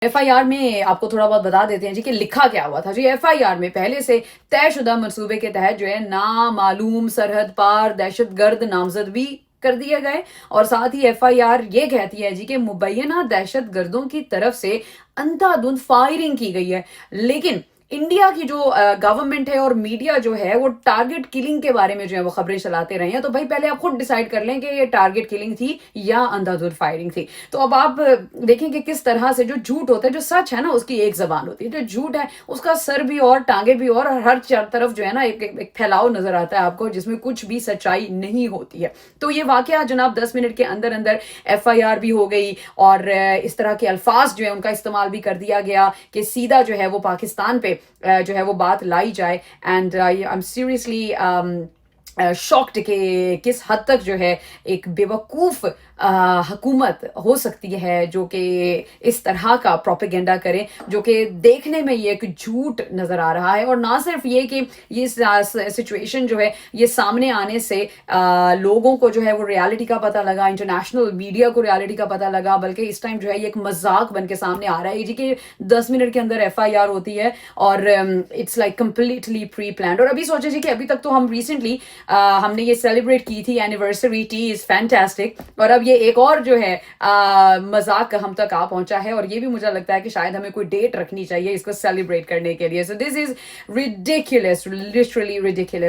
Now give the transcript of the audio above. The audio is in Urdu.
FIR میں آپ کو تھوڑا بہت بتا دیتے ہیں جی کہ لکھا کیا ہوا تھا جی. FIR میں پہلے سے طے شدہ منصوبے کے تحت جو ہے نامعلوم سرحد پار دہشت گرد نامزد بھی کر دیے گئے, اور ساتھ ہی FIR یہ کہتی ہے جی کہ مبینہ دہشت گردوں کی طرف سے اندھا دھند فائرنگ کی گئی ہے. لیکن انڈیا کی جو گورنمنٹ ہے اور میڈیا جو ہے وہ ٹارگٹ کلنگ کے بارے میں جو ہے وہ خبریں چلاتے رہے ہیں. تو بھائی پہلے آپ خود ڈیسائیڈ کر لیں کہ یہ ٹارگٹ کلنگ تھی یا اندھا دھند فائرنگ تھی. تو اب آپ دیکھیں کہ کس طرح سے جو جھوٹ ہوتا ہے, جو سچ ہے نا اس کی ایک زبان ہوتی ہے, جو جھوٹ ہے اس کا سر بھی اور ٹانگیں بھی اور ہر طرف جو ہے نا ایک پھیلاؤ نظر آتا ہے آپ کو, جس میں کچھ بھی سچائی نہیں ہوتی ہے. تو یہ واقعہ جناب 10 منٹ کے اندر اندر FIR بھی ہو گئی, اور اس طرح کے الفاظ جو ہے ان کا استعمال بھی کر دیا گیا کہ سیدھا جو ہے وہ پاکستان پہ جو ہے وہ بات لائی جائے. And I am seriously shocked کہ کس حد تک جو ہے ایک بیوقوف حکومت ہو سکتی ہے جو کہ اس طرح کا پروپیگنڈا کرے, جو کہ دیکھنے میں یہ ایک جھوٹ نظر آ رہا ہے. اور نہ صرف یہ کہ یہ سچویشن جو ہے یہ سامنے آنے سے لوگوں کو جو ہے وہ ریالٹی کا پتہ لگا, انٹرنیشنل میڈیا کو ریالٹی کا پتہ لگا, بلکہ اس ٹائم جو ہے یہ ایک مذاق بن کے سامنے آ رہا ہے جی کہ 10 منٹ کے اندر FIR ہوتی ہے اور it's like completely pre planned. اور ابھی سوچے جی کہ ابھی تک تو ہم ریسنٹلی ہم نے یہ سیلیبریٹ کی تھی اینیورسری, ٹی از فینٹاسٹک, اور اب یہ ایک اور جو ہے مذاق ہم تک آ پہنچا ہے, اور یہ بھی مجھے لگتا ہے کہ شاید ہمیں کوئی ڈیٹ رکھنی چاہیے اس کو سیلیبریٹ کرنے کے لیے. سو دس از ریڈیکولس, لٹرلی ریڈیکولس.